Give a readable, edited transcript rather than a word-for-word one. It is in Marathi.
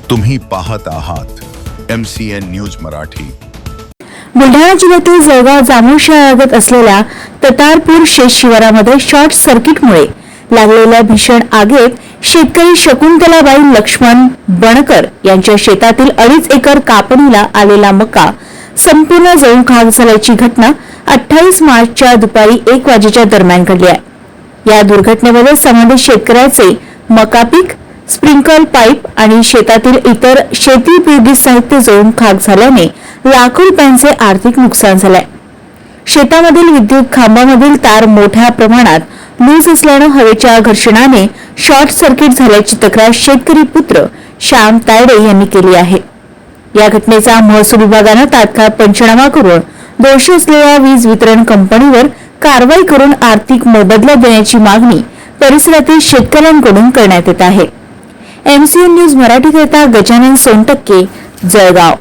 तुम्ही पाहत आहात MCN न्यूज मराठी। बुलढाणा जिल्ह्यातील जळगाव जामोशाळालगत असलेल्या ततारपूर शेत शिवारामध्ये शॉर्ट सर्किटमुळे लागलेल्या भीषण आगीत शेतकरी शकुंतलाबाई लक्ष्मण बनकर यांच्या शेतातील 2.5 एकर कापणीला आलेला मका संपूर्ण जळून खाक झाल्याची घटना 28 मार्चच्या दुपारी 1 वाजेच्या दरम्यान घडली आहे। या दुर्घटनेमध्ये संबंधित शेतकऱ्याचे मका पीक, स्प्रिंकल पाईप आणि शेतातील इतर शेतीउपयोगी साहित्य जळून खाक झाल्याने लाखो रुपयांचे आर्थिक नुकसान झाले। शेतामधील विद्युत खांबामधील तार मोठ्या प्रमाणात लूज असल्याने हवेच्या घर्षणाने शॉर्ट सर्किट झाल्याची तक्रार शेतकरी पुत्र श्याम तायडे यांनी केली आहे। या घटनेचा महसूल विभागाने तात्काळ पंचनामा करून दोषी असलेल्या वीज वितरण कंपनीवर कारवाई करून आर्थिक मोबदला देण्याची मागणी परिसरातील शेतकऱ्यांकडून करण्यात येत आहे। MCN न्यूज मराठी करिता गजानन सोनटक्के, जळगाव।